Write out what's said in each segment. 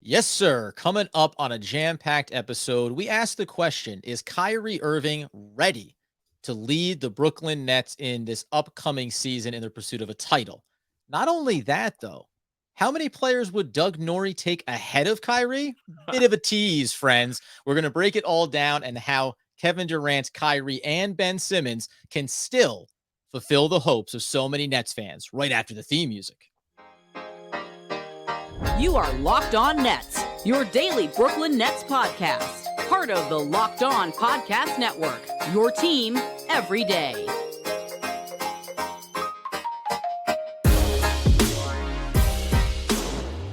Yes, sir. Coming up on a jam-packed episode, we asked the question, is Kyrie Irving ready to lead the Brooklyn Nets in this upcoming season in their pursuit of a title? Not only that, though, how many players would Doug Norrie take ahead of Kyrie? Bit of a tease, friends. We're going to break it all down and how Kevin Durant, Kyrie, and Ben Simmons can still fulfill the hopes of so many Nets fans right after the theme music. You are Locked On Nets, your daily Brooklyn Nets podcast. Part of the Locked On Podcast Network, your team every day.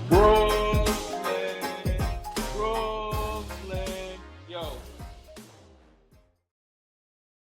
Brooklyn, yo.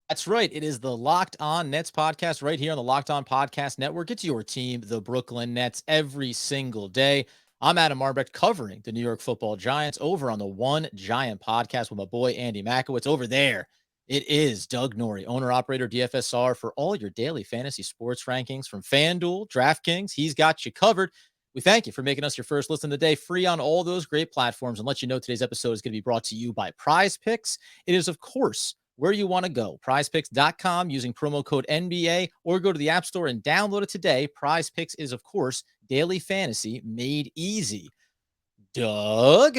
That's right. It is the Locked On Nets podcast right here on the Locked On Podcast Network. It's your team, the Brooklyn Nets, every single day. I'm Adam Arbrecht covering the New York Football Giants over on the One Giant podcast with my boy Andy Makowitz. Over there, it is Doug Norrie, owner-operator DFSR for all your daily fantasy sports rankings from FanDuel, DraftKings. He's got you covered. We thank you for making us your first listen of the day, free on all those great platforms, and let you know today's episode is going to be brought to you by Prize Picks. It is, of course, where you want to go. PrizePicks.com using promo code NBA, or go to the App Store and download it today. Prize Picks is, of course, daily fantasy made easy. Doug,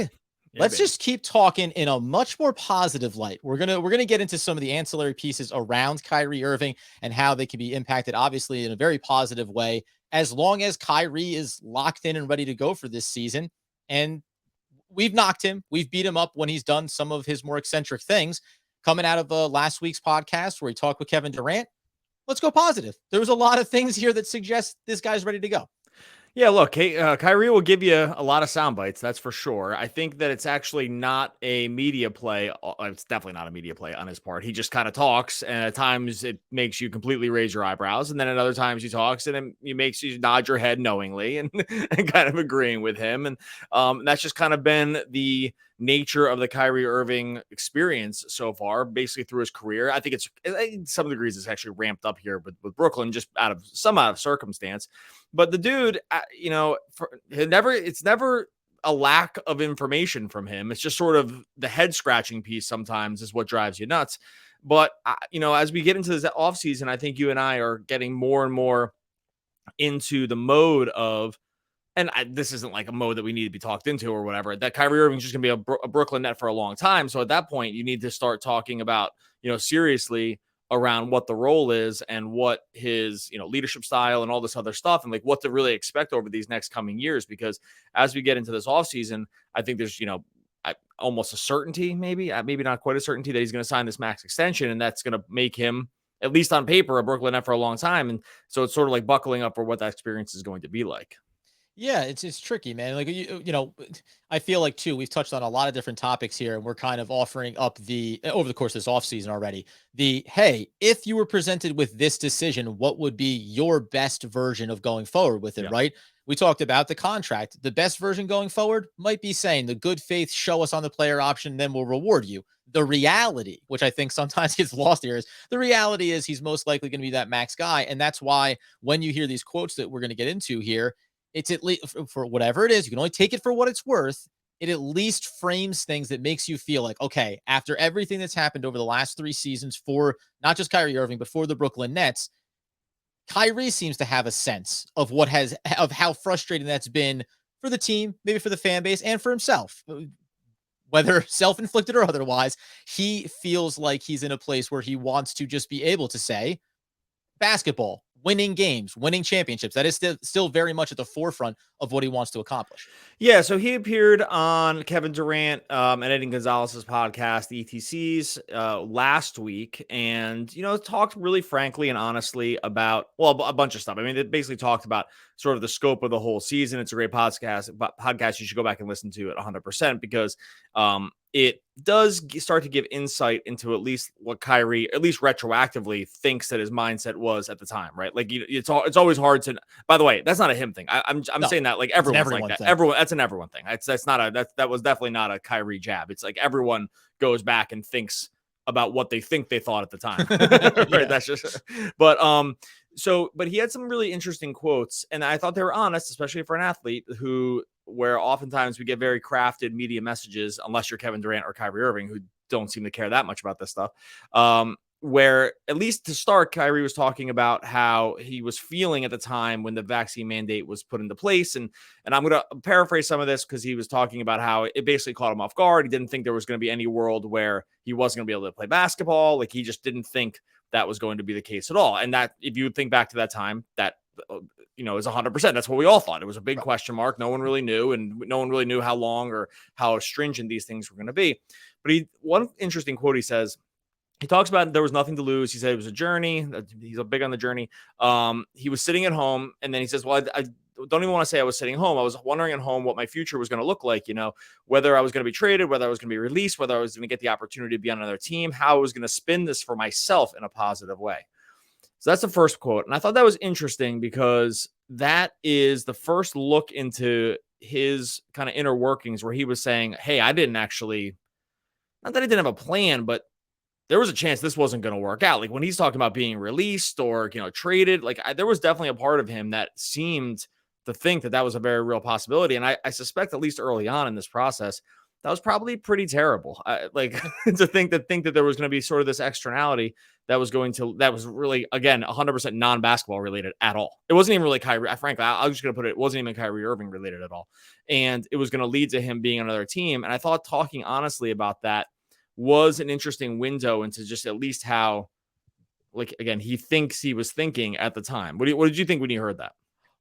let's just keep talking in a much more positive light. We're gonna get into some of the ancillary pieces around Kyrie Irving and how they can be impacted, obviously, in a very positive way, as long as Kyrie is locked in and ready to go for this season. And we've knocked him. We've beat him up when he's done some of his more eccentric things. Coming out of last week's podcast where he talked with Kevin Durant, let's go positive. There was a lot of things here that suggest this guy's ready to go. Yeah, look, Kyrie will give you a lot of sound bites, that's for sure. I think that it's actually not a media play. It's definitely not a media play on his part. He just kind of talks, and at times it makes you completely raise your eyebrows, and then at other times he talks, and it makes you nod your head knowingly and, and kind of agreeing with him. And that's just kind of been the nature of the Kyrie Irving experience so far, basically through his career. I think some degrees it's actually ramped up here with Brooklyn, just out of circumstance. But the dude, it's never a lack of information from him. It's just sort of the head scratching piece sometimes is what drives you nuts. But, as we get into this offseason, I think you and I are getting more and more into the mode of, and this isn't like a mode that we need to be talked into or whatever, that Kyrie Irving is just going to be a Brooklyn Net for a long time. So at that point, you need to start talking about, seriously around what the role is and what his, leadership style and all this other stuff, and like what to really expect over these next coming years. Because as we get into this offseason, I think there's, almost a certainty, maybe not quite a certainty, that he's going to sign this max extension, and that's going to make him, at least on paper, a Brooklyn Net for a long time. And so it's sort of like buckling up for what that experience is going to be like. Yeah, it's tricky, man. Like I feel like too, we've touched on a lot of different topics here, and we're kind of offering up the over the course of this offseason already. Hey, if you were presented with this decision, what would be your best version of going forward with it, Yeah. right? We talked about the contract. The best version going forward might be saying the good faith, show us on the player option, then we'll reward you. The reality, which I think sometimes gets lost here, is the reality is he's most likely going to be that max guy. And that's why when you hear these quotes that we're going to get into here, it's at least for whatever it is, you can only take it for what it's worth. It at least frames things that makes you feel like, okay, after everything that's happened over the last 3 seasons for not just Kyrie Irving, but for the Brooklyn Nets, Kyrie seems to have a sense of of how frustrating that's been for the team, maybe for the fan base, and for himself. Whether self-inflicted or otherwise, he feels like he's in a place where he wants to just be able to say, basketball, winning games, winning championships. That is still very much at the forefront of what he wants to accomplish. Yeah, so he appeared on Kevin Durant and Eddie Gonzalez's podcast, the ETCs, last week, and talked really frankly and honestly about a bunch of stuff. I mean, it basically talked about sort of the scope of the whole season. It's a great podcast. You should go back and listen to it 100% because it does start to give insight into at least what Kyrie, at least retroactively, thinks that his mindset was at the time, right? Like it's always hard to. By the way, that's not a him thing. I'm saying that like everyone's like that. Thing. That's an everyone thing. That was definitely not a Kyrie jab. It's like everyone goes back and thinks about what they think they thought at the time. Right? Yeah. That's just. But he had some really interesting quotes, and I thought they were honest, especially for an athlete who where oftentimes we get very crafted media messages, unless you're Kevin Durant or Kyrie Irving, who don't seem to care that much about this stuff. Where at least to start, Kyrie was talking about how he was feeling at the time when the vaccine mandate was put into place. And I'm going to paraphrase some of this because he was talking about how it basically caught him off guard. He didn't think there was going to be any world where he wasn't going to be able to play basketball. Like, he just didn't think that was going to be the case at all. And that, if you think back to that time, that, is 100%. That's what we all thought. It was a big question mark. No one really knew, and no one really knew how long or how stringent these things were going to be. But one interesting quote he says, he talks about there was nothing to lose. He said it was a journey. He's big on the journey. He was sitting at home, and then he says, well, I don't even want to say I was sitting home. I was wondering at home what my future was going to look like, whether I was going to be traded, whether I was going to be released, whether I was going to get the opportunity to be on another team, how I was going to spin this for myself in a positive way. So that's the first quote. And I thought that was interesting because that is the first look into his kind of inner workings, where he was saying, hey, I didn't actually, not that I didn't have a plan, but there was a chance this wasn't going to work out. Like, when he's talking about being released or, traded, like, there was definitely a part of him that seemed to think that was a very real possibility. And I suspect, at least early on in this process, that was probably pretty terrible. To think that there was going to be sort of this externality that was really, again, 100% non-basketball related at all. It wasn't even really Kyrie. Frankly, I'm just going to put it wasn't even Kyrie Irving related at all. And it was going to lead to him being on another team. And I thought talking honestly about that was an interesting window into just at least how, like, again, he thinks he was thinking at the time. What did you think when you heard that?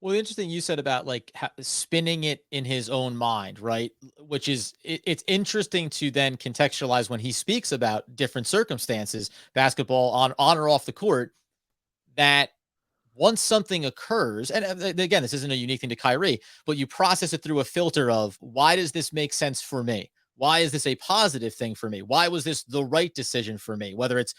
Well, the interesting you said about like spinning it in his own mind, right? Which is, it's interesting to then contextualize when he speaks about different circumstances, basketball on or off the court, that once something occurs, and again, this isn't a unique thing to Kyrie, but you process it through a filter of, why does this make sense for me? Why is this a positive thing for me? Why was this the right decision for me? Whether it's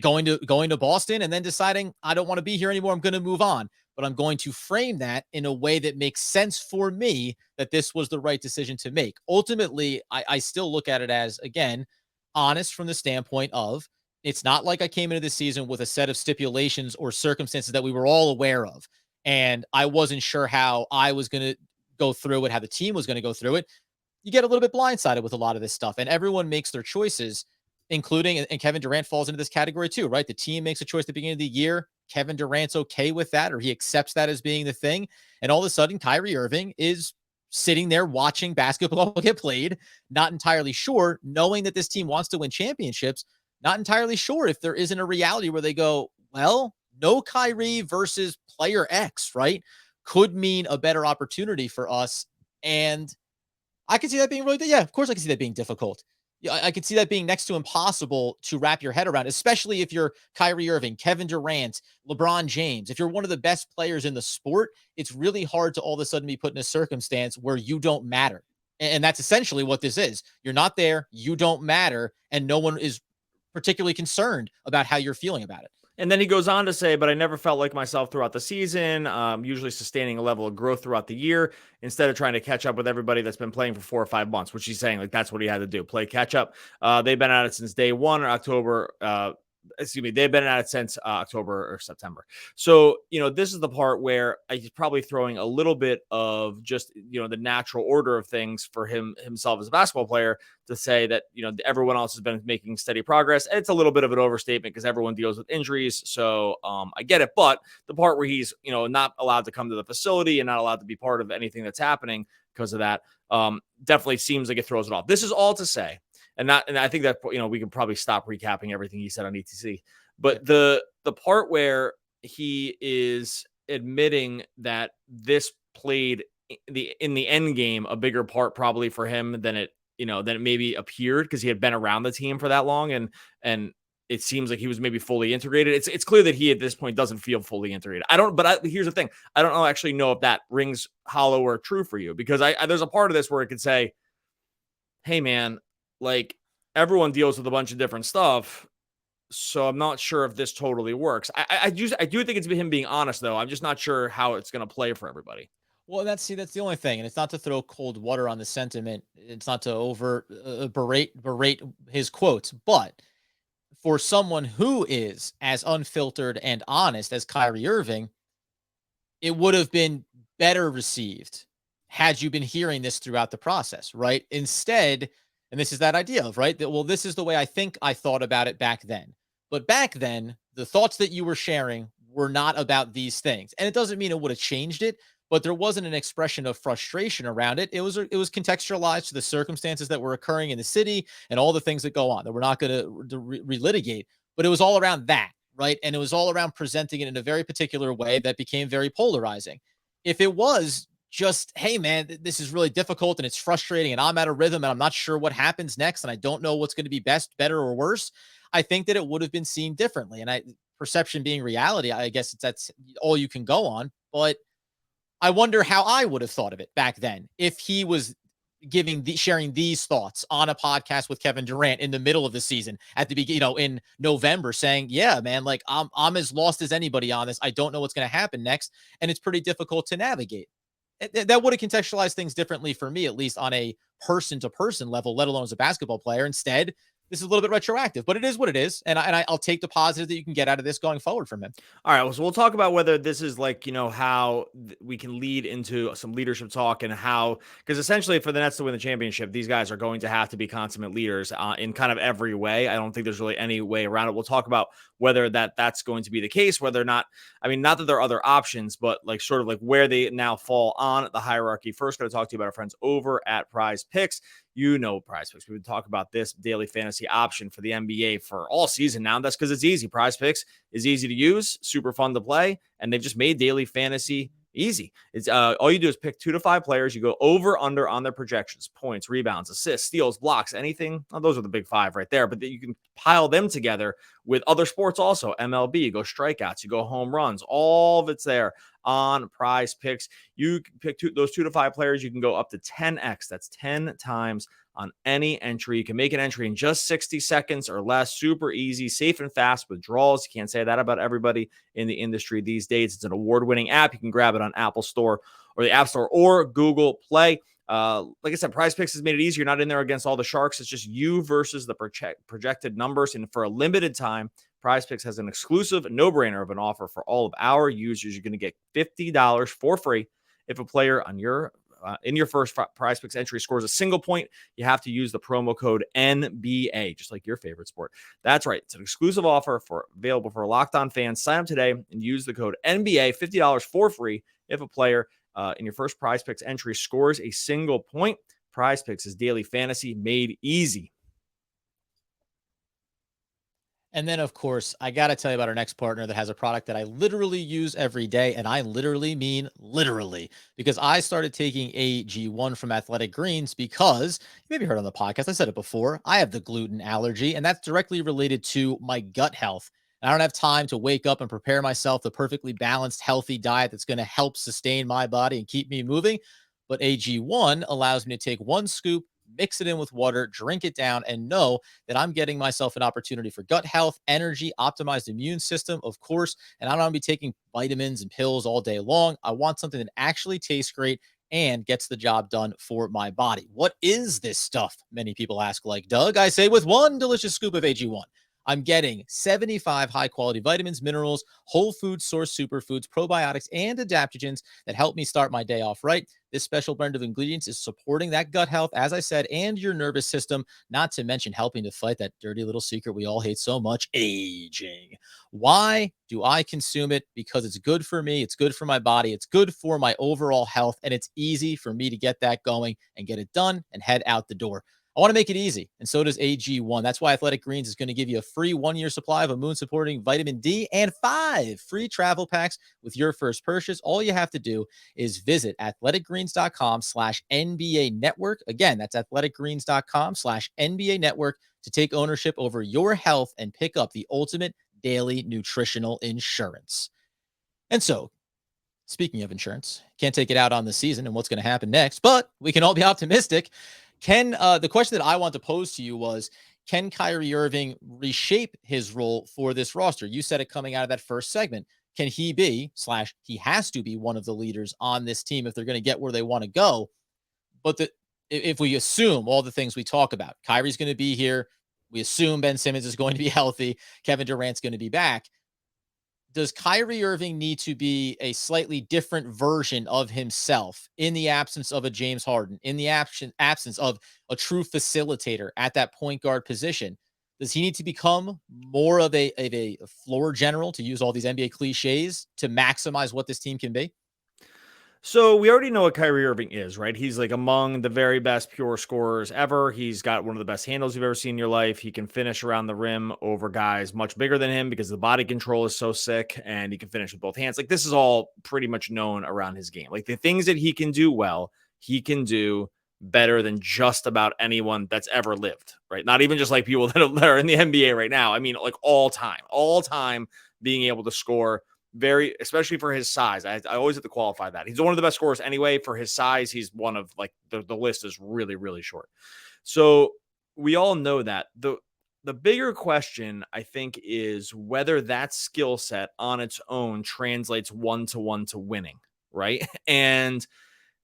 going to Boston and then deciding I don't want to be here anymore, I'm going to move on, but I'm going to frame that in a way that makes sense for me, that this was the right decision to make. Ultimately, I still look at it as, again, honest from the standpoint of, it's not like I came into the season with a set of stipulations or circumstances that we were all aware of, and I wasn't sure how I was going to go through it, how the team was going to go through it. You get a little bit blindsided with a lot of this stuff, and everyone makes their choices, including, and Kevin Durant falls into this category too, right? The team makes a choice at the beginning of the year. Kevin Durant's okay with that, or he accepts that as being the thing. And all of a sudden, Kyrie Irving is sitting there watching basketball get played, not entirely sure, knowing that this team wants to win championships, not entirely sure if there isn't a reality where they go, well, no Kyrie versus player X, right? Could mean a better opportunity for us. And I can see that being really, yeah, of course I can see that being difficult. Yeah, I could see that being next to impossible to wrap your head around, especially if you're Kyrie Irving, Kevin Durant, LeBron James. If you're one of the best players in the sport, it's really hard to all of a sudden be put in a circumstance where you don't matter. And that's essentially what this is. You're not there, you don't matter, and no one is particularly concerned about how you're feeling about it. And then he goes on to say, but I never felt like myself throughout the season, usually sustaining a level of growth throughout the year instead of trying to catch up with everybody that's been playing for 4 or 5 months, which he's saying, like, that's what he had to do, play catch up. They've been at it since day one, or October. They've been at it since October or September. So, this is the part where he's probably throwing a little bit of just, the natural order of things for himself as a basketball player to say that, everyone else has been making steady progress. And it's a little bit of an overstatement because everyone deals with injuries. So I get it. But the part where he's, not allowed to come to the facility and not allowed to be part of anything that's happening because of that, definitely seems like it throws it off. This is all to say, and I think that, we can probably stop recapping everything he said on ETC. But the part where he is admitting that this played in the end game a bigger part probably for him than it maybe appeared, because he had been around the team for that long, and it seems like he was maybe fully integrated. It's clear that he at this point doesn't feel fully integrated. Here's the thing. I don't actually know if that rings hollow or true for you, because there's a part of this where it could say, hey man, like, everyone deals with a bunch of different stuff, so I'm not sure if this totally works. I do think it's him being honest, though. I'm just not sure how it's going to play for everybody. Well, that's the only thing, and it's not to throw cold water on the sentiment. It's not to over berate his quotes, but for someone who is as unfiltered and honest as Kyrie Irving, it would have been better received had you been hearing this throughout the process, right? Instead, and this is that idea of, right, that, well, this is the way I think I thought about it back then. But back then, the thoughts that you were sharing were not about these things. And it doesn't mean it would have changed it, but there wasn't an expression of frustration around it. It was contextualized to the circumstances that were occurring in the city and all the things that go on that we're not going to relitigate. But it was all around that, right? And it was all around presenting it in a very particular way that became very polarizing. If it was just, hey, man, this is really difficult and it's frustrating and I'm out of rhythm and I'm not sure what happens next and I don't know what's going to be best, better, or worse, I think that it would have been seen differently. And perception being reality, I guess that's all you can go on. But I wonder how I would have thought of it back then if he was sharing these thoughts on a podcast with Kevin Durant in the middle of the season at the beginning, in November, saying, yeah, man, like I'm as lost as anybody on this. I don't know what's going to happen next. And it's pretty difficult to navigate. That would have contextualized things differently for me, at least on a person to person level, let alone as a basketball player. Instead, this is a little bit retroactive, but it is what it is. And I'll take the positive that you can get out of this going forward from him. All right. Well, so we'll talk about whether this is like, how we can lead into some leadership talk and how, because essentially for the Nets to win the championship, these guys are going to have to be consummate leaders in kind of every way. I don't think there's really any way around it. We'll talk about whether that's going to be the case, whether or not, not that there are other options, but like sort of like where they now fall on the hierarchy. First, going to talk to you about our friends over at Prize Picks. Prize Picks. We've been talking about this daily fantasy option for the NBA for all season now. That's because it's easy. Prize Picks is easy to use, super fun to play, and they've just made daily fantasy easy. It's all you do is pick 2 to 5 players. You go over, under on their projections, points, rebounds, assists, steals, blocks, anything. Oh, those are the big 5 right there. But you can pile them together with other sports also. MLB, you go strikeouts, you go home runs. All of it's there on Prize Picks. You pick those 2 to 5 players. You can go up to 10x. That's 10 times on any entry. You can make an entry in just 60 seconds or less. Super easy, safe and fast withdrawals. You can't say that about everybody in the industry these days. It's an award-winning app. You can grab it on Apple Store or the App Store or Google Play. Like I said, Prize Picks has made it easier. You're not in there against all the sharks. It's just you versus the projected numbers. And for a limited time, Prize Picks has an exclusive no-brainer of an offer for all of our users. You're going to get $50 for free if a player on your in your first Prize Picks entry scores a single point. You have to use the promo code NBA, just like your favorite sport. That's right. It's an exclusive offer available for Locked On fans. Sign up today and use the code NBA, $50 for free if a player in your first Prize Picks entry scores a single point. Prize Picks is daily fantasy made easy. And then, of course, I got to tell you about our next partner that has a product that I literally use every day. And I literally mean literally, because I started taking AG1 from Athletic Greens because you maybe heard on the podcast, I said it before, I have the gluten allergy, and that's directly related to my gut health. And I don't have time to wake up and prepare myself the perfectly balanced, healthy diet that's going to help sustain my body and keep me moving. But AG1 allows me to take 1 scoop, mix it in with water, drink it down, and know that I'm getting myself an opportunity for gut health, energy, optimized immune system, of course. And I don't want to be taking vitamins and pills all day long. I want something that actually tastes great and gets the job done for my body. What is this stuff? Many people ask, like Doug. I say, with 1 delicious scoop of AG1, I'm getting 75 high-quality vitamins, minerals, whole food source superfoods, probiotics, and adaptogens that help me start my day off right. This special blend of ingredients is supporting that gut health, as I said, and your nervous system, not to mention helping to fight that dirty little secret we all hate so much, aging. Why do I consume it? Because it's good for me. It's good for my body. It's good for my overall health, and it's easy for me to get that going and get it done and head out the door. I want to make it easy, and so does AG1. That's why Athletic Greens is going to give you a free 1-year supply of immune-supporting vitamin D and 5 free travel packs with your first purchase. All you have to do is visit athleticgreens.com/NBA network. Again, that's athleticgreens.com/NBA network to take ownership over your health and pick up the ultimate daily nutritional insurance. And so, speaking of insurance, can't take it out on the season and what's going to happen next, but we can all be optimistic. The question that I want to pose to you was, can Kyrie Irving reshape his role for this roster? You said it coming out of that first segment. Can he be, / he has to be one of the leaders on this team if they're going to get where they want to go? But if we assume all the things we talk about, Kyrie's going to be here. We assume Ben Simmons is going to be healthy. Kevin Durant's going to be back. does Kyrie Irving need to be a slightly different version of himself in the absence of a James Harden, in the absence of a true facilitator at that point guard position? Does he need to become more of a floor general, to use all these NBA cliches, to maximize what this team can be? So we already know what Kyrie Irving is, right? He's like among the very best pure scorers ever. He's got one of the best handles you've ever seen in your life. He can finish around the rim over guys much bigger than him because the body control is so sick, and he can finish with both hands. Like, this is all pretty much known around his game. Like, the things that he can do well, he can do better than just about anyone that's ever lived, right? Not even just like people that are in the NBA right now. I mean, like all time being able to score, very, especially for his size. I always have to qualify that. He's one of the best scorers anyway. For his size, he's one of, like, the list is really, really short. So we all know that. The bigger question, I think, is whether that skill set on its own translates one-to-one to winning, right? And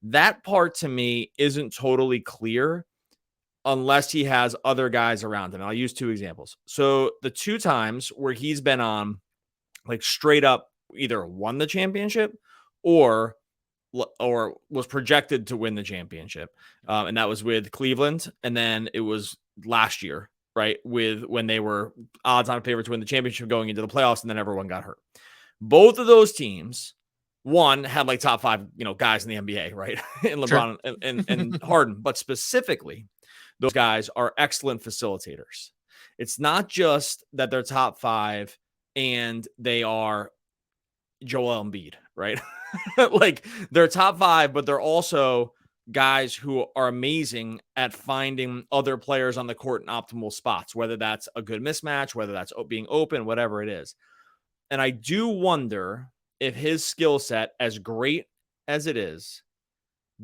that part to me isn't totally clear unless he has other guys around him. And I'll use two examples. So the two times where he's been on, like, straight up either won the championship or was projected to win the championship. And that was with Cleveland. And then it was last year, right? When they were odds on favorite to win the championship going into the playoffs, and then everyone got hurt. Both of those teams, one had like top 5, guys in the NBA, right? And LeBron and Harden, but specifically, those guys are excellent facilitators. It's not just that they're top 5 and they are Joel Embiid, right? Like, they're top 5, but they're also guys who are amazing at finding other players on the court in optimal spots, whether that's a good mismatch, whether that's being open, whatever it is. And I do wonder if his skill set, as great as it is,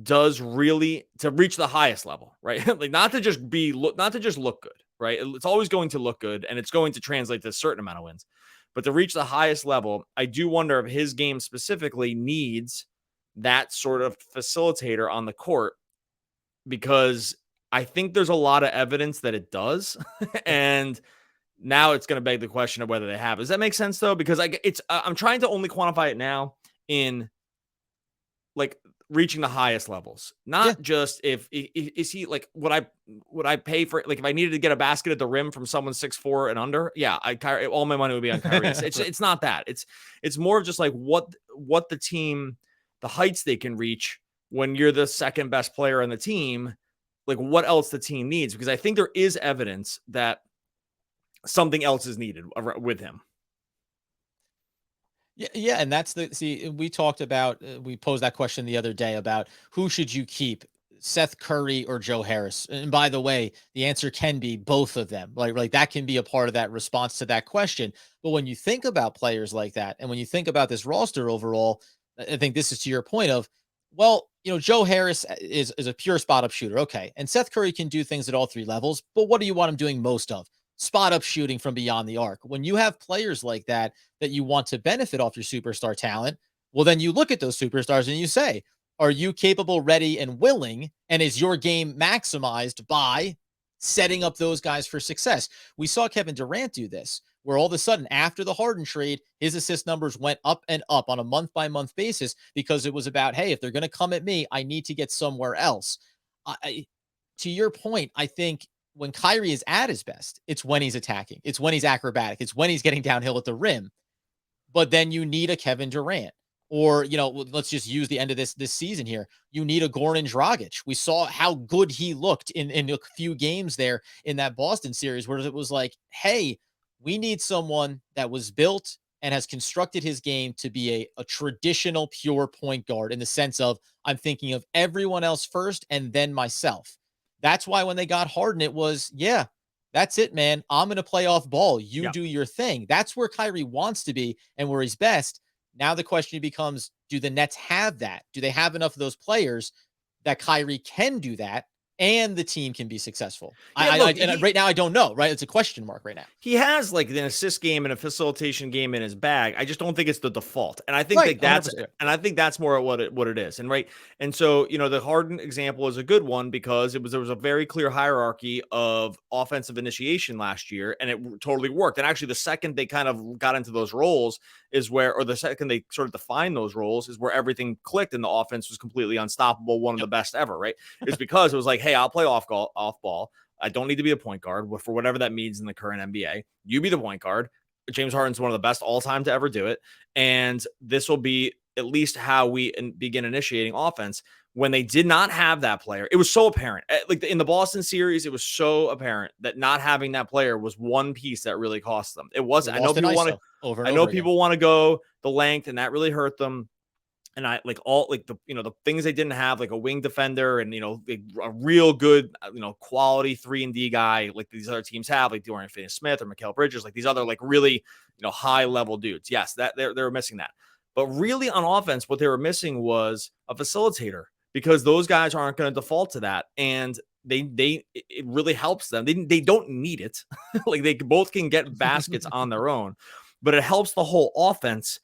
does really, to reach the highest level, right? Like, not to just look good, right? It's always going to look good, and it's going to translate to a certain amount of wins. But to reach the highest level, I do wonder if his game specifically needs that sort of facilitator on the court, because I think there's a lot of evidence that it does. And now it's going to beg the question of whether they have. Does that make sense, though? Because I'm trying to only quantify it now in, like, reaching the highest levels, not just if is he, like, would I pay for it? Like, if I needed to get a basket at the rim from someone 6'4" and under, yeah, all my money would be on Kyrie. It's not that. It's more of just like what the team, the heights they can reach when you're the second best player on the team, like what else the team needs, because I think there is evidence that something else is needed with him. Yeah, and that's we talked about, we posed that question the other day about who should you keep, Seth Curry or Joe Harris? And by the way, the answer can be both of them. Like that can be a part of that response to that question. But when you think about players like that, and when you think about this roster overall, I think this is to your point of, well, Joe Harris is a pure spot up shooter. Okay. And Seth Curry can do things at all 3 levels, but what do you want him doing most of? Spot up shooting from beyond the arc. When you have players like that you want to benefit off your superstar talent, well, then you look at those superstars and you say, are you capable, ready, and willing? And is your game maximized by setting up those guys for success? We saw Kevin Durant do this, where all of a sudden, after the Harden trade, his assist numbers went up and up on a month-by-month basis, because it was about, hey, if they're going to come at me, I need to get somewhere else. To your point, I think when Kyrie is at his best, it's when he's attacking. It's when he's acrobatic. It's when he's getting downhill at the rim. But then you need a Kevin Durant. Or, let's just use the end of this season here. You need a Goran Dragic. We saw how good he looked in a few games there in that Boston series, where it was like, hey, we need someone that was built and has constructed his game to be a traditional pure point guard, in the sense of, I'm thinking of everyone else first and then myself. That's why when they got Harden, it was, yeah, that's it, man. I'm going to play off ball. You do your thing. That's where Kyrie wants to be and where he's best. Now the question becomes, do the Nets have that? Do they have enough of those players that Kyrie can do that and the team can be successful? Right now, I don't know, right? It's a question mark right now. He has, like, an assist game and a facilitation game in his bag. I just don't think it's the default. And I think that's more what it is. And right. And so, the Harden example is a good one, because there was a very clear hierarchy of offensive initiation last year, and it totally worked. And actually, the second they kind of got into those roles, is where, or the second they sort of define those roles, is where everything clicked and the offense was completely unstoppable, one of the best ever, right? It's because it was like, hey, I'll play off ball. I don't need to be a point guard for whatever that means in the current NBA. You be the point guard. James Harden's one of the best all time to ever do it. And this will be at least how we begin initiating offense. When they did not have that player, it was so apparent. Like in the Boston series, it was so apparent that not having that player was one piece that really cost them. It wasn't. I know people want to people want to go the length, and that really hurt them. And I like all like the the things they didn't have, like a wing defender and a real good quality 3-and-D guy like these other teams have, like Dorian Finney-Smith or Mikal Bridges, like these other like really high level dudes. Yes, that they were missing that. But really on offense, what they were missing was a facilitator, because those guys aren't going to default to that, and it really helps them. They don't need it. Like they both can get baskets on their own, but it helps the whole offense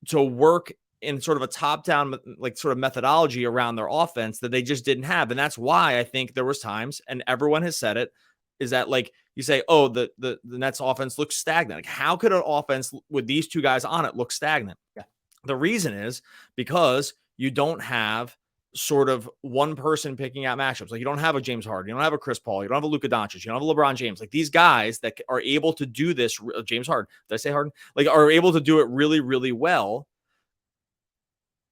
to work in sort of a top-down like sort of methodology around their offense that they just didn't have. And that's why I think there was times, and everyone has said it, is that like you say, oh, the Nets offense looks stagnant. Like how could an offense with these two guys on it look stagnant? Yeah. The reason is because you don't have sort of one person picking out matchups. Like you don't have a James Harden, you don't have a Chris Paul, you don't have a Luka Doncic, you don't have a LeBron James. Like these guys that are able to do this, James Harden, did I say Harden? Like are able to do it really, really well.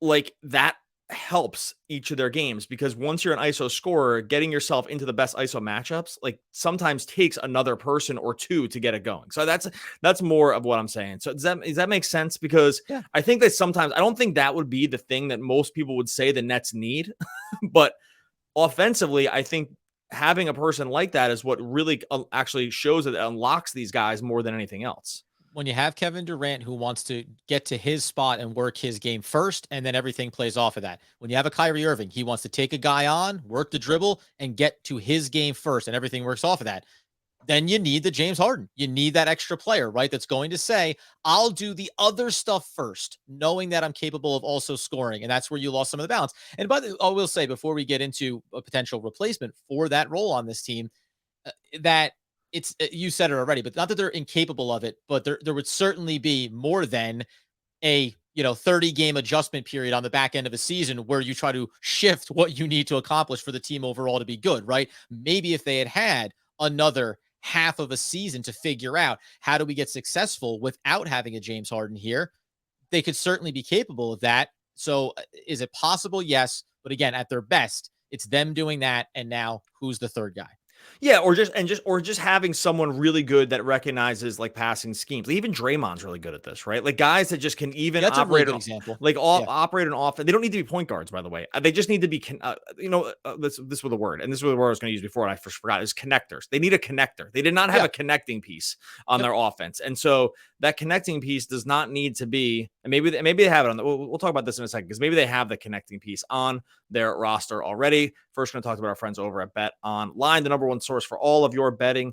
Like that helps each of their games, because once you're an ISO scorer, getting yourself into the best ISO matchups, like sometimes takes another person or two to get it going. So that's more of what I'm saying. So does that make sense? Because I think that sometimes, I don't think that would be the thing that most people would say the Nets need, but offensively, I think having a person like that is what really actually shows that it unlocks these guys more than anything else. When you have Kevin Durant who wants to get to his spot and work his game first, and then everything plays off of that. When you have a Kyrie Irving, he wants to take a guy on, work the dribble, and get to his game first, and everything works off of that. Then you need the James Harden. You need that extra player, right? That's going to say, I'll do the other stuff first, knowing that I'm capable of also scoring. And that's where you lost some of the balance. And by the way, I will say, before we get into a potential replacement for that role on this team, that it's, you said it already, but not that they're incapable of it, but there would certainly be more than a 30 game adjustment period on the back end of a season where you try to shift what you need to accomplish for the team overall to be good, right? Maybe if they had another half of a season to figure out how do we get successful without having a James Harden here, they could certainly be capable of that. So is it possible? Yes. But again, at their best, it's them doing that. And now who's the third guy? Yeah, or just having someone really good that recognizes like passing schemes. Like, even Draymond's really good at this, right? Like guys that just can even operate an example. Like operate an offense. They don't need to be point guards, by the way. They just need to be, this was the word, and this was the word I was going to use before, and I first forgot, is connectors. They need a connector. They did not have a connecting piece on their offense, and so that connecting piece does not need to be. And maybe they have it on. We'll talk about this in a second, because maybe they have the connecting piece on their roster already. First, going to talk about our friends over at Bet Online, the number one source for all of your betting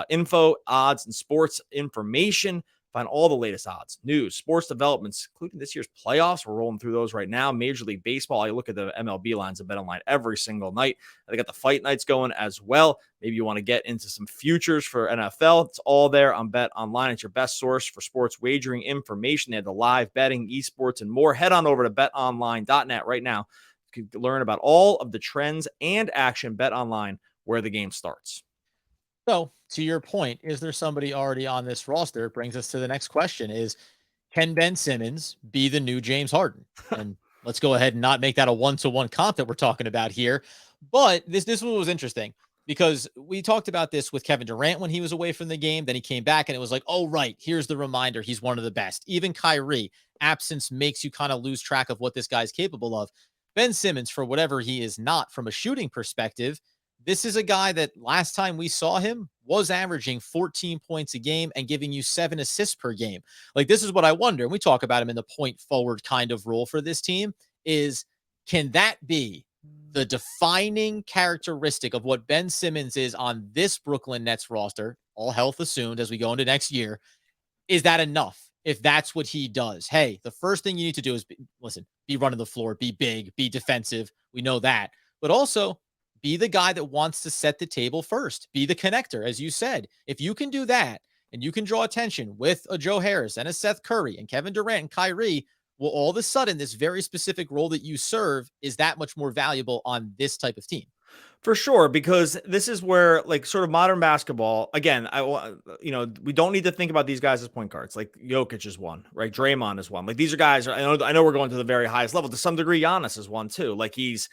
info, odds, and sports information. Find all the latest odds, news, sports developments, including this year's playoffs. We're rolling through those right now. Major League Baseball. I look at the MLB lines at Bet Online every single night. They got the fight nights going as well. Maybe you want to get into some futures for NFL. It's all there on Bet Online. It's your best source for sports wagering information. They have the live betting, esports, and more. Head on over to betonline.net right now. You can learn about all of the trends and action. Bet Online, where the game starts. So, to your point, is there somebody already on this roster? It brings us to the next question: is, can Ben Simmons be the new James Harden? And let's go ahead and not make that a one-to-one comp that we're talking about here. But this one was interesting, because we talked about this with Kevin Durant when he was away from the game. Then he came back and it was like, oh, right, here's the reminder. He's one of the best. Even Kyrie, absence makes you kind of lose track of what this guy's capable of. Ben Simmons, for whatever he is not from a shooting perspective, this is a guy that last time we saw him was averaging 14 points a game and giving you 7 assists per game. Like, this is what I wonder. And we talk about him in the point forward kind of role for this team, is, can that be the defining characteristic of what Ben Simmons is on this Brooklyn Nets roster, all health assumed as we go into next year? Is that enough? If that's what he does, hey, the first thing you need to do is be running the floor, be big, be defensive. We know that, but also be the guy that wants to set the table first, be the connector. As you said, if you can do that, and you can draw attention with a Joe Harris and a Seth Curry and Kevin Durant and Kyrie, well, all of a sudden, this very specific role that you serve is that much more valuable on this type of team. For sure, because this is where, like, sort of modern basketball, again, we don't need to think about these guys as point guards. Like Jokic is one, right? Draymond is one. Like, these are guys, I know we're going to the very highest level. To some degree, Giannis is one too. Like, he's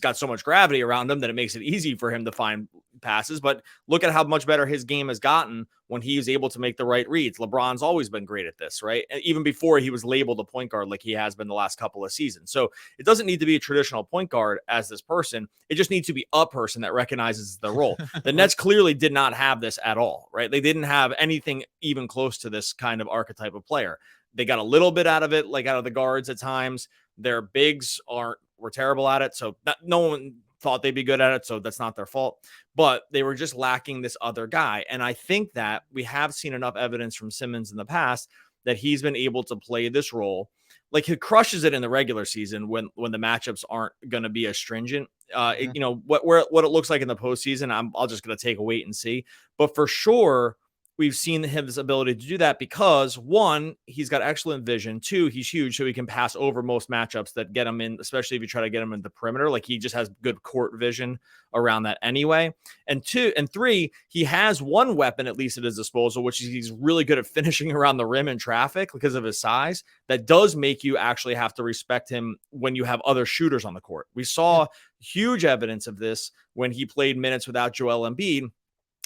got so much gravity around him that it makes it easy for him to find passes. But look at how much better his game has gotten when he's able to make the right reads. LeBron's always been great at this, right? Even before he was labeled a point guard like he has been the last couple of seasons. So it doesn't need to be a traditional point guard as this person. It just needs to be a person that recognizes the role. The Nets clearly did not have this at all, right? They didn't have anything even close to this kind of archetype of player. They got a little bit out of it, like out of the guards at times. Their bigs were terrible at it. So no one thought they'd be good at it, so that's not their fault. But they were just lacking this other guy. And I think that we have seen enough evidence from Simmons in the past that he's been able to play this role. Like, he crushes it in the regular season when the matchups aren't going to be as stringent. What it looks like in the postseason, I'll just going to take a wait and see. But for sure, we've seen his ability to do that because, one, he's got excellent vision. Two, he's huge, so he can pass over most matchups that get him in, especially if you try to get him in the perimeter. Like, he just has good court vision around that anyway. And three, he has one weapon at least at his disposal, which is he's really good at finishing around the rim in traffic because of his size. That does make you actually have to respect him when you have other shooters on the court. We saw huge evidence of this when he played minutes without Joel Embiid,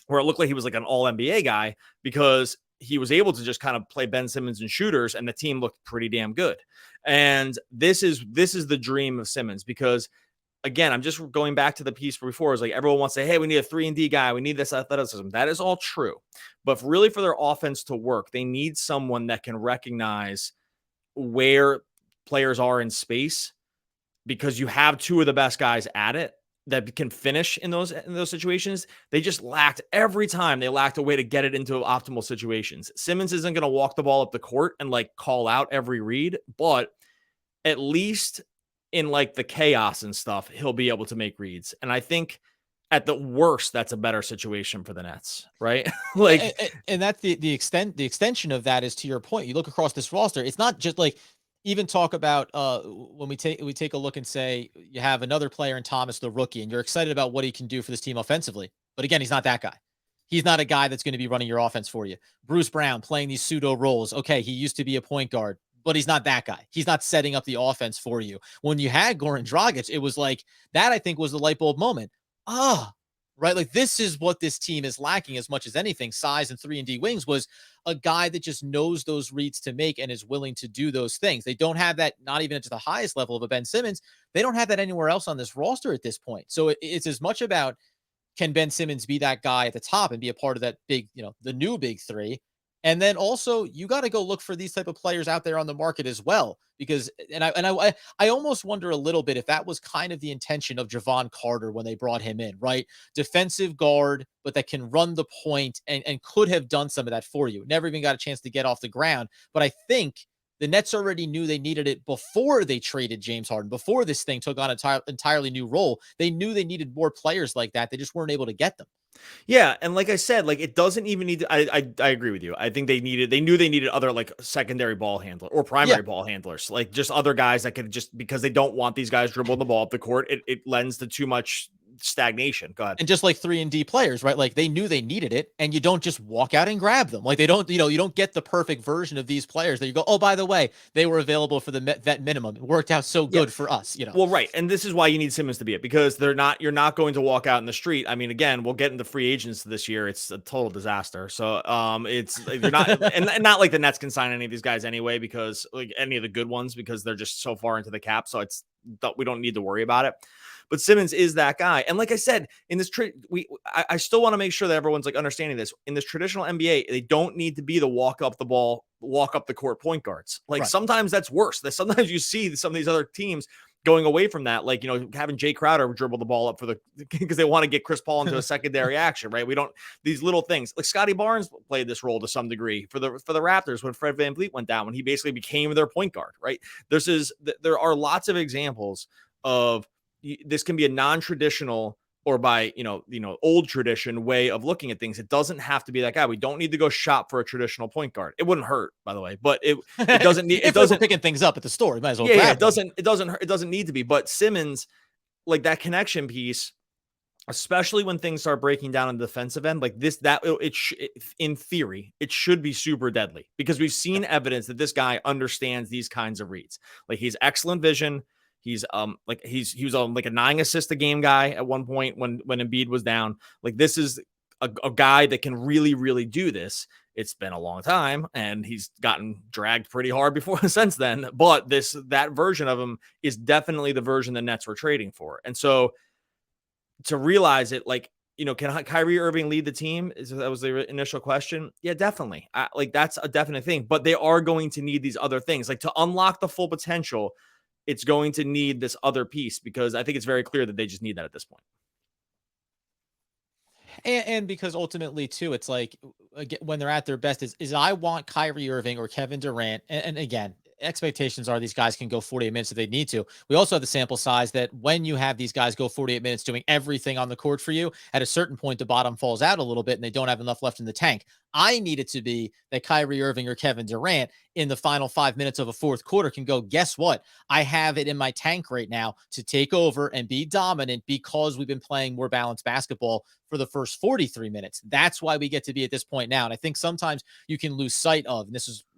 where it looked like he was like an all-NBA guy because he was able to just kind of play Ben Simmons and shooters, and the team looked pretty damn good. And this is the dream of Simmons because, again, I'm just going back to the piece before. It's like everyone wants to say, hey, we need a 3-and-D guy. We need this athleticism. That is all true. But really, for their offense to work, they need someone that can recognize where players are in space, because you have two of the best guys at it that can finish in those situations. They just lacked every time. They lacked a way to get it into optimal situations. Simmons isn't going to walk the ball up the court and like call out every read, but at least in like the chaos and stuff, he'll be able to make reads. And I think at the worst, that's a better situation for the Nets, right? And that's the extension of that is, to your point, you look across this roster, it's not just like, even talk about when we take a look and say you have another player in Thomas, the rookie, and you're excited about what he can do for this team offensively. But again, he's not that guy. He's not a guy that's going to be running your offense for you. Bruce Brown playing these pseudo roles. Okay, he used to be a point guard, but he's not that guy. He's not setting up the offense for you. When you had Goran Dragic, it was like that, I think, was the light bulb moment. Right? Like, this is what this team is lacking as much as anything. Size and 3-and-D wings was a guy that just knows those reads to make and is willing to do those things. They don't have that, not even at the highest level of a Ben Simmons. They don't have that anywhere else on this roster at this point. So it's as much about, can Ben Simmons be that guy at the top and be a part of that big, the new big three? And then also, you got to go look for these type of players out there on the market as well, because I almost wonder a little bit if that was kind of the intention of Javon Carter when they brought him in, right? Defensive guard, but that can run the point and could have done some of that for you. Never even got a chance to get off the ground. But I think the Nets already knew they needed it before they traded James Harden, before this thing took on an entirely new role. They knew they needed more players like that. They just weren't able to get them. Yeah, and like I said, like, it doesn't even need to, I agree with you. I think they knew they needed other like secondary ball handler or primary ball handlers, like just other guys that could, just because they don't want these guys dribbling the ball up the court. It lends to too much stagnation. Go ahead. And just like 3-and-D players, right? Like, they knew they needed it, and you don't just walk out and grab them. Like, they don't, you don't get the perfect version of these players that you go, oh, by the way, they were available for the vet minimum. It worked out so good for us, Well, right. And this is why you need Simmons to be it, because you're not going to walk out in the street. I mean, again, we'll get into free agents this year. It's a total disaster. So you're not, and not like the Nets can sign any of these guys anyway, because like any of the good ones, because they're just so far into the cap. So we don't need to worry about it. But Simmons is that guy. And like I said, in this I still want to make sure that everyone's like understanding this. In this traditional NBA, they don't need to be the walk up the court point guards. Like, sometimes that's worse. Sometimes you see some of these other teams going away from that, like, having Jay Crowder dribble the ball up because they want to get Chris Paul into a secondary action, right? We don't, these little things, like Scotty Barnes played this role to some degree for the Raptors when Fred VanVleet went down, when he basically became their point guard, right? There are lots of examples of, this can be a non-traditional or by, old tradition way of looking at things. It doesn't have to be that guy. We don't need to go shop for a traditional point guard. It wouldn't hurt, by the way, but it doesn't need, if we're picking things up at the store, you might as well grab them. It doesn't need to be. But Simmons, like that connection piece, especially when things start breaking down on the defensive end, like this, in theory, it should be super deadly because we've seen evidence that this guy understands these kinds of reads. Like he's excellent vision. He was like a 9 assist a game guy at one point when Embiid was down. Like this is a guy that can really, really do this. It's been a long time and he's gotten dragged pretty hard before since then. But that version of him is definitely the version the Nets were trading for. And so to realize it, like, can Kyrie Irving lead the team? That was the initial question. Yeah, definitely. That's a definite thing. But they are going to need these other things. Like to unlock the full potential, it's going to need this other piece because I think it's very clear that they just need that at this point. And because ultimately too, it's like when they're at their best is I want Kyrie Irving or Kevin Durant. And again, expectations are these guys can go 48 minutes if they need to. We also have the sample size that when you have these guys go 48 minutes doing everything on the court for you, at a certain point, the bottom falls out a little bit and they don't have enough left in the tank. I need it to be that Kyrie Irving or Kevin Durant in the final 5 minutes of a fourth quarter can go, guess what? I have it in my tank right now to take over and be dominant because we've been playing more balanced basketball for the first 43 minutes. That's why we get to be at this point now. And I think sometimes you can lose sight of, and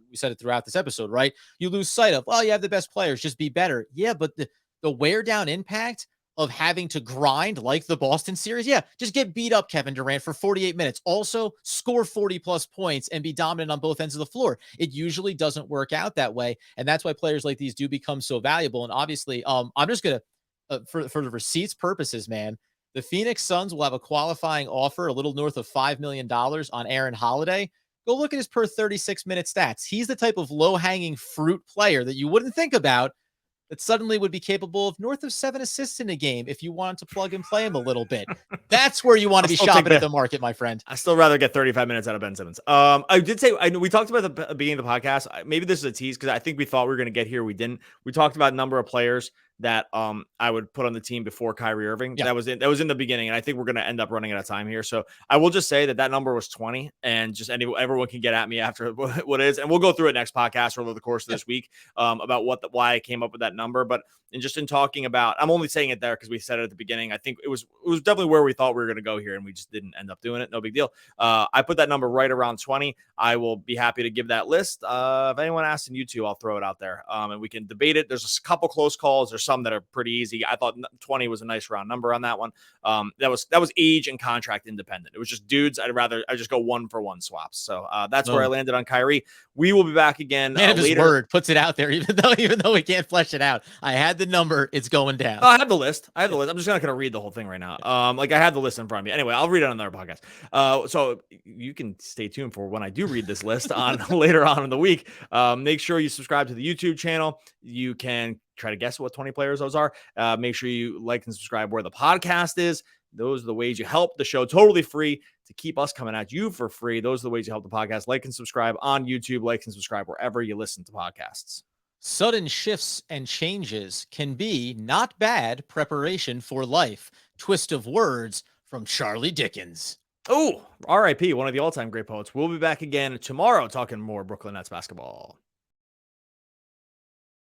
we said it throughout this episode, right? You lose sight of, you have the best players, just be better. Yeah, but the wear down impact of having to grind like the Boston series, just get beat up, Kevin Durant, for 48 minutes. Also, score 40 plus points and be dominant on both ends of the floor. It usually doesn't work out that way, and that's why players like these do become so valuable. And obviously, I'm just gonna, for the receipts purposes, man, the Phoenix Suns will have a qualifying offer a little north of $5 million on Aaron Holiday. Go look at his per 36-minute stats. He's the type of low-hanging fruit player that you wouldn't think about that suddenly would be capable of north of 7 assists in a game if you wanted to plug and play him a little bit. That's where you want to be shopping at the market, my friend. I still rather get 35 minutes out of Ben Simmons. I did say, I know we talked about the beginning of the podcast. Maybe this is a tease because I think we thought we were going to get here. We didn't. We talked about a number of players that I would put on the team before Kyrie Irving. Yeah. That was in the beginning, and I think we're going to end up running out of time here. So I will just say that number was 20, and just everyone can get at me after what it is, and we'll go through it next podcast over the course of this week about why I came up with that number. But in talking about, I'm only saying it there because we said it at the beginning. I think it was definitely where we thought we were going to go here, and we just didn't end up doing it. No big deal. I put that number right around 20. I will be happy to give that list. If anyone asks in YouTube, I'll throw it out there, and we can debate it. There's a couple close calls. There's some that are pretty easy. I thought 20 was a nice round number on that one. That was age and contract independent. It was just dudes. I just go 1-for-1 swaps. So that's where I landed on Kyrie. We will be back again. Man of his word puts it out there, even though we can't flesh it out. I had the number. It's going down. I have the list. I'm just not going to read the whole thing right now. I had the list in front of me. Anyway, I'll read it on another podcast. So you can stay tuned for when I do read this list on later on in the week. Make sure you subscribe to the YouTube channel. You can try to guess what 20 players those are. Make sure you like and subscribe where the podcast is. Those are the ways you help the show totally free to keep us coming at you for free. Those are the ways you help the podcast. Like and subscribe on YouTube, like and subscribe wherever you listen to podcasts. Sudden shifts and changes can be not bad preparation for life. Twist of words from Charlie Dickens. Oh, RIP, one of the all-time great poets. We'll be back again tomorrow talking more Brooklyn Nets basketball.